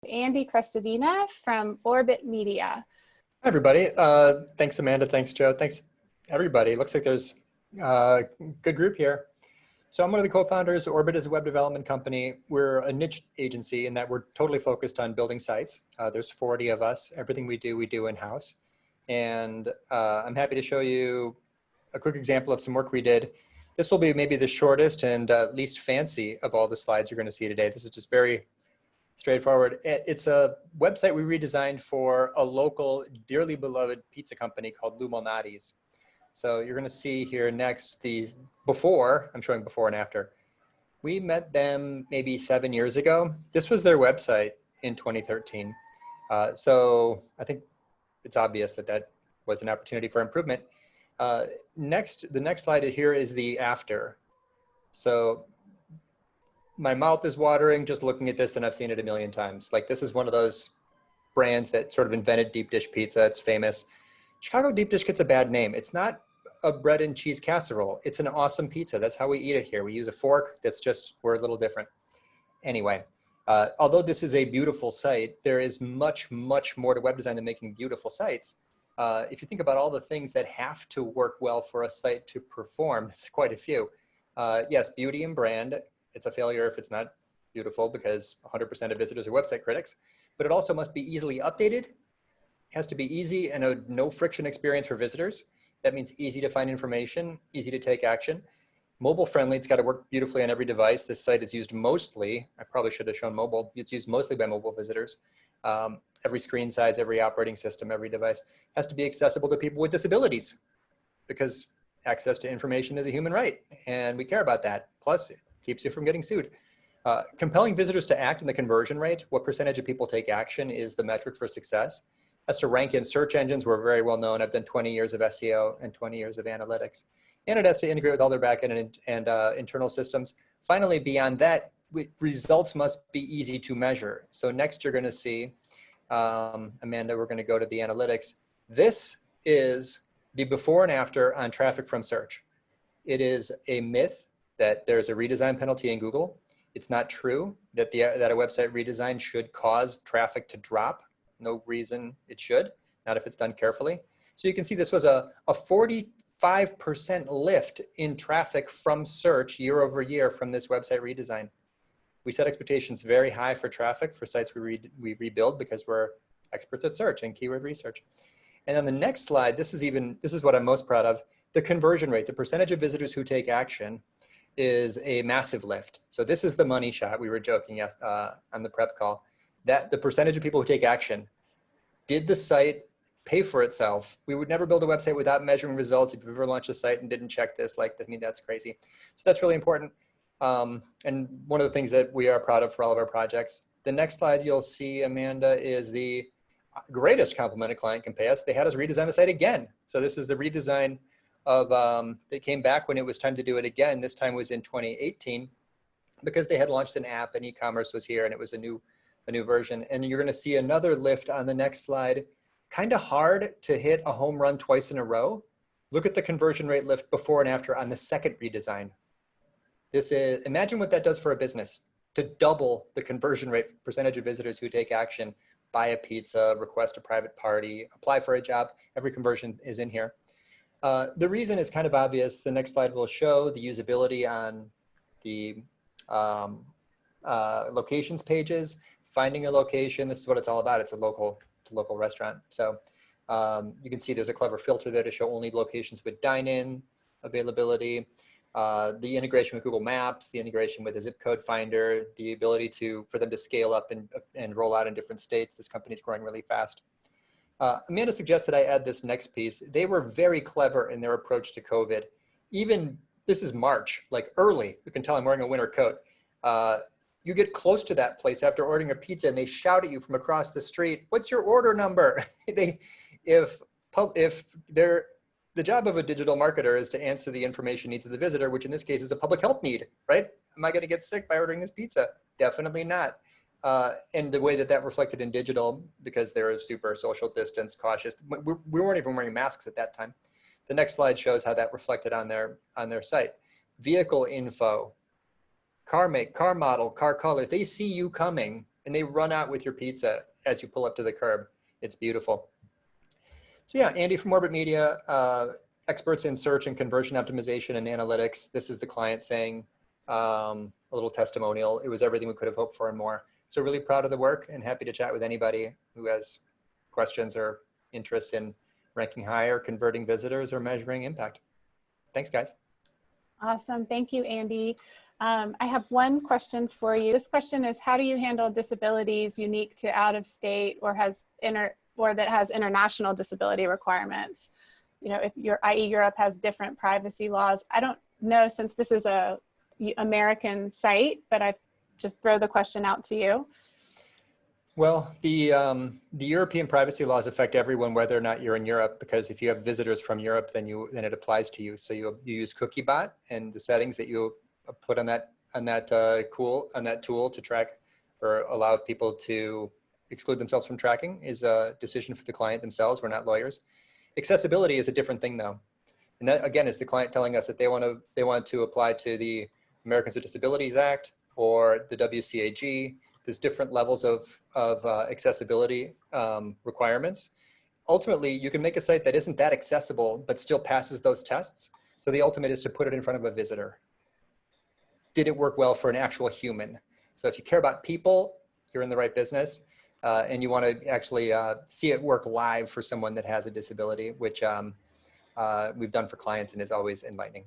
Andy Crestadina from Orbit Media. Hi, everybody. Thanks, Amanda. Thanks, Joe. Thanks, everybody. Looks like there's a good group here. So I'm one of the co-founders. Orbit is a web development company. We're a niche agency in that we're totally focused on building sites. There's 40 of us. Everything we do in-house. And I'm happy to show you a quick example of some work we did. This will be maybe the shortest and least fancy of all the slides you're going to see today. This is just very straightforward. It's a website we redesigned for a local, dearly beloved pizza company called Malnati's. So you're going to see here next these before, I'm showing before and after. We met them maybe 7 years ago. This was their website in 2013. So I think it's obvious that that was an opportunity for improvement. The next slide here is the after. So my mouth is watering just looking at this, and I've seen it a million times. Like, this is one of those brands that sort of invented deep dish pizza. It's famous. Chicago deep dish gets a bad name. It's not a bread and cheese casserole. It's an awesome pizza. That's how we eat it here. We use a fork. We're a little different. Anyway, although this is a beautiful site, there is much, much more to web design than making beautiful sites. If you think about all the things that have to work well for a site to perform, it's quite a few. Yes, beauty and brand. It's a failure if it's not beautiful because 100% of visitors are website critics, but it also must be easily updated. It has to be easy and a no friction experience for visitors. That means easy to find information, easy to take action. Mobile friendly, it's got to work beautifully on every device. This site is used mostly, I probably should have shown mobile, it's used mostly by mobile visitors. Every screen size, every operating system, every device has to be accessible to people with disabilities because access to information is a human right and we care about that. Plus, it keeps you from getting sued. Compelling visitors to act in the conversion rate, what percentage of people take action is the metric for success. Has to rank in search engines. We're very well known. I've done 20 years of SEO and 20 years of analytics. And it has to integrate with all their backend and internal systems. Finally, beyond that, results must be easy to measure. So next you're gonna see, Amanda, we're gonna go to the analytics. This is the before and after on traffic from search. It is a myth that there's a redesign penalty in Google. It's not true that that a website redesign should cause traffic to drop. No reason it should, not if it's done carefully. So you can see this was a 45% lift in traffic from search year over year from this website redesign. We set expectations very high for traffic for sites we rebuild because we're experts at search and keyword research. And on the next slide, this is what I'm most proud of. The conversion rate, the percentage of visitors who take action is a massive lift. So this is the money shot. We were joking on the prep call that the percentage of people who take action. Did the site pay for itself? We would never build a website without measuring results. If you've ever launched a site and didn't check this, I mean, that's crazy. So that's really important. And one of the things that we are proud of for all of our projects. The next slide you'll see, Amanda, is the greatest compliment a client can pay us. They had us redesign the site again. So this is the redesign of, they came back when it was time to do it again. This time was in 2018 because they had launched an app and e-commerce was here and it was a new version. And you're gonna see another lift on the next slide. Kind of hard to hit a home run twice in a row. Look at the conversion rate lift before and after on the second redesign. This is, imagine what that does for a business to double the conversion rate percentage of visitors who take action, buy a pizza, request a private party, apply for a job. Every conversion is in here. The reason is kind of obvious. The next slide will show the usability on the locations pages. Finding a location, this is what it's all about. It's a local restaurant. So you can see there's a clever filter there to show only locations with dine-in availability. The integration with Google Maps, the integration with a zip code finder, the ability for them to scale up and roll out in different states. This company's growing really fast. Amanda suggested I add this next piece. They were very clever in their approach to COVID. Even, this is March, like early, you can tell I'm wearing a winter coat. You get close to that place after ordering a pizza and they shout at you from across the street, what's your order number? The job of a digital marketer is to answer the information needs of the visitor, which in this case is a public health need, right? Am I gonna get sick by ordering this pizza? Definitely not. And the way that reflected in digital, because they're super social distance cautious, we weren't even wearing masks at that time. The next slide shows how that reflected on their site. Vehicle info, car make, car model, car color, they see you coming and they run out with your pizza as you pull up to the curb. It's beautiful. So yeah, Andy from Orbit Media, experts in search and conversion optimization and analytics. This is the client saying, a little testimonial. It was everything we could have hoped for and more. So really proud of the work and happy to chat with anybody who has questions or interests in ranking higher, converting visitors, or measuring impact. Thanks, guys. Awesome. Thank you, Andy. I have one question for you. This question is, how do you handle disabilities unique to out of state or that has international disability requirements? You know, if i.e. Europe has different privacy laws. I don't know, since this is a American site, but I just throw the question out to you. Well, the European privacy laws affect everyone, whether or not you're in Europe, because if you have visitors from Europe, then it applies to you. So you use CookieBot, and the settings that you put on that tool to track or allow people to exclude themselves from tracking is a decision for the client themselves. We're not lawyers. Accessibility is a different thing, though, and that again is the client telling us that they want to apply to the Americans with Disabilities Act or the WCAG. There's different levels of accessibility requirements. Ultimately, you can make a site that isn't that accessible, but still passes those tests. So the ultimate is to put it in front of a visitor. Did it work well for an actual human? So if you care about people, you're in the right business. And you want to actually see it work live for someone that has a disability, which we've done for clients and is always enlightening.